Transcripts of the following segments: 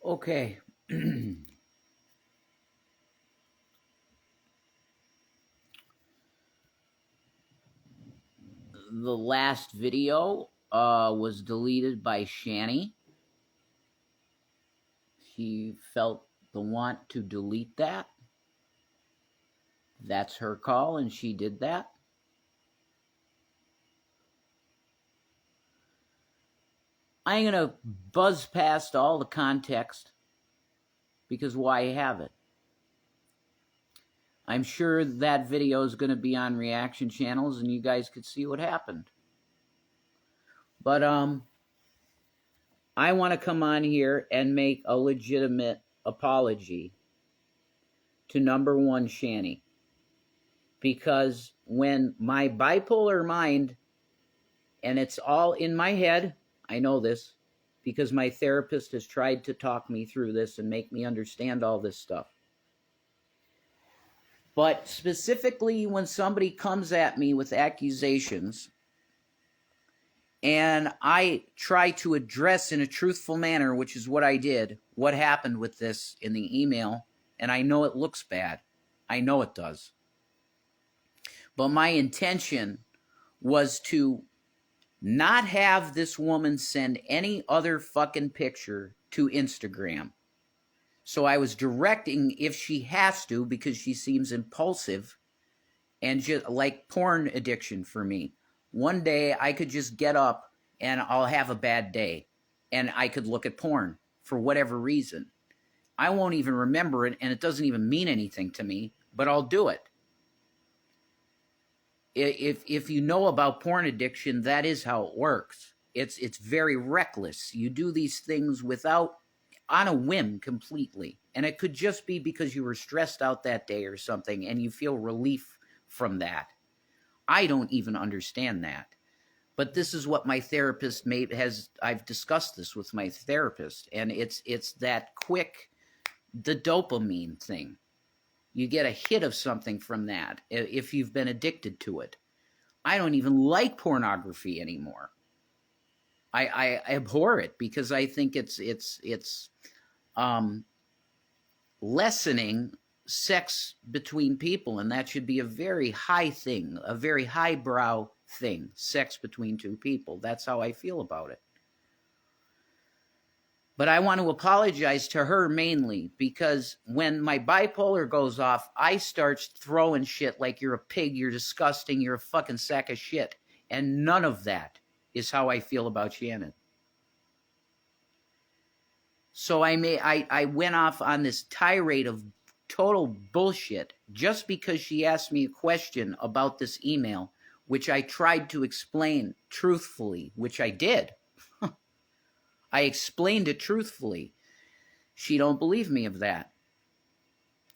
Okay. The last video was deleted by Shanny. She felt the want to delete that. That's her call, and she did that. I'm going to buzz past all the context because why have it? I'm sure that video is going to be on reaction channels and you guys could see what happened. But I want to come on here and make a legitimate apology to number one Shanny. Because when my bipolar mind, and it's all in my head, I know this, because my therapist has tried to talk me through this and make me understand all this stuff. But specifically when somebody comes at me with accusations and I try to address in a truthful manner, which is what I did, what happened with this in the email, and I know it looks bad. I know it does. But my intention was to not have this woman send any other fucking picture to Instagram. So I was directing, if she has to, because she seems impulsive and just like porn addiction for me. One day I could just get up and I'll have a bad day and I could look at porn for whatever reason. I won't even remember it and it doesn't even mean anything to me, but I'll do it. If you know about porn addiction, that is how it works. It's very reckless. You do these things on a whim completely. And it could just be because you were stressed out that day or something and you feel relief from that. I don't even understand that. But this is what my therapist I've discussed this with my therapist, and it's that quick, the dopamine thing. You get a hit of something from that if you've been addicted to it. I don't even like pornography anymore. I abhor it because I think it's lessening sex between people, and that should be a very high thing, a very highbrow thing, sex between two people. That's how I feel about it. But I want to apologize to her mainly because when my bipolar goes off, I start throwing shit like you're a pig, you're disgusting, you're a fucking sack of shit. And none of that is how I feel about Shannon. So I went off on this tirade of total bullshit just because she asked me a question about this email, which I tried to explain truthfully, which I did. I explained it truthfully. She don't believe me of that.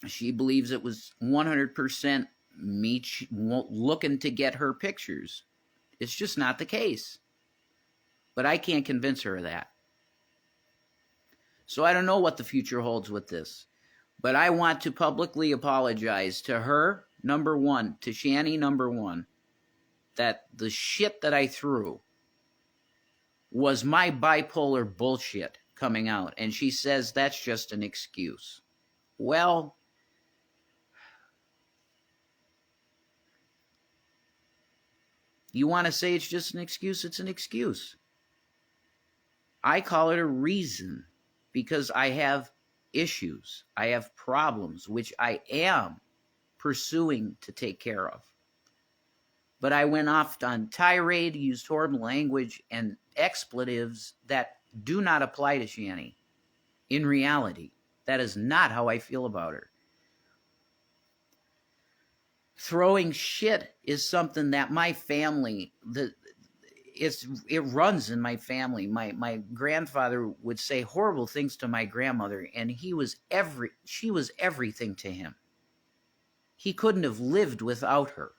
She believes it was 100% me looking to get her pictures. It's just not the case. But I can't convince her of that. So I don't know what the future holds with this. But I want to publicly apologize to her, number one, to Shanny, number one, that the shit that I threw was my bipolar bullshit coming out. And she says that's just an excuse. Well, you want to say it's just an excuse? It's an excuse. I call it a reason because I have issues. I have problems, which I am pursuing to take care of. But I went off on tirade, used horrible language and expletives that do not apply to Shanny. In reality, that is not how I feel about her. Throwing shit is something that my family, it runs in my family. My grandfather would say horrible things to my grandmother, and she was everything to him. He couldn't have lived without her.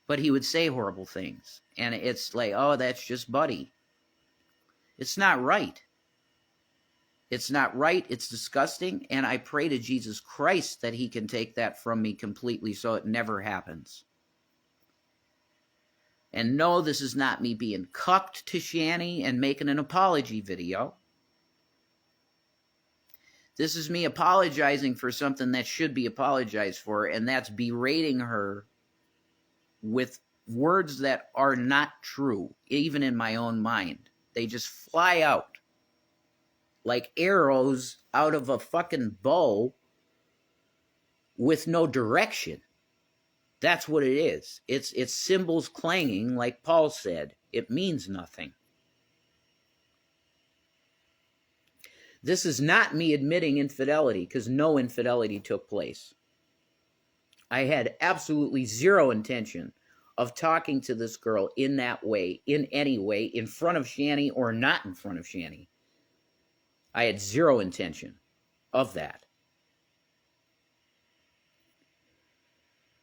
But he would say horrible things. And it's like, oh, that's just Buddy. It's not right. It's not right. It's disgusting. And I pray to Jesus Christ that he can take that from me completely so it never happens. And no, this is not me being cucked to Shanny and making an apology video. This is me apologizing for something that should be apologized for, and that's berating her with words that are not true, even in my own mind. They just fly out like arrows out of a fucking bow with no direction. That's what it is. It's cymbals clanging, like Paul said. It means nothing. This is not me admitting infidelity, because no infidelity took place. I had absolutely zero intention of talking to this girl in that way, in any way, in front of Shanny or not in front of Shanny. I had zero intention of that.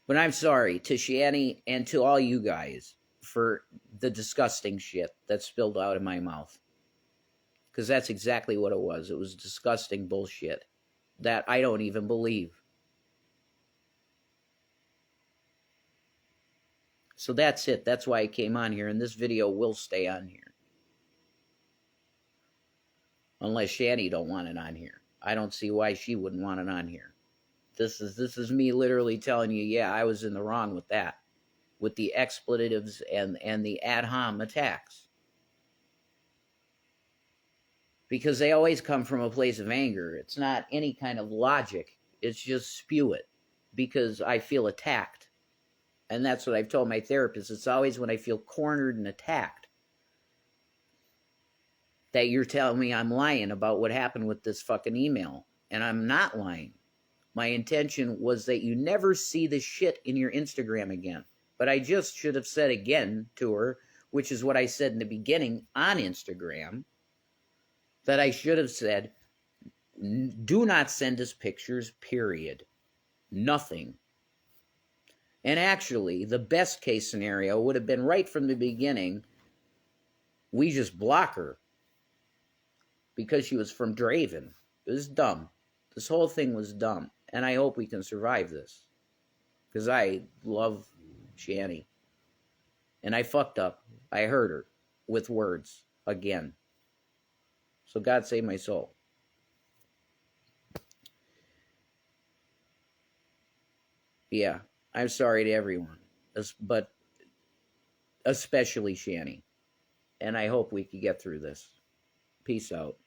But I'm sorry to Shanny and to all you guys for the disgusting shit that spilled out of my mouth. Because that's exactly what it was. It was disgusting bullshit that I don't even believe. So that's it. That's why I came on here, and this video will stay on here. Unless Shanny don't want it on here. I don't see why she wouldn't want it on here. This is me literally telling you, yeah, I was in the wrong with that. With the expletives and the ad hom attacks. Because they always come from a place of anger. It's not any kind of logic. It's just spew it. Because I feel attacked. And that's what I've told my therapist. It's always when I feel cornered and attacked that you're telling me I'm lying about what happened with this fucking email. And I'm not lying. My intention was that you never see this shit in your Instagram again. But I just should have said again to her, which is what I said in the beginning on Instagram, that I should have said, do not send us pictures, period. Nothing. And actually, the best case scenario would have been right from the beginning, we just block her. Because she was from Draven. It was dumb. This whole thing was dumb. And I hope we can survive this. Because I love Shanny. And I fucked up. I hurt her with words again. So God save my soul. Yeah, I'm sorry to everyone. But especially Shanny. And I hope we can get through this. Peace out.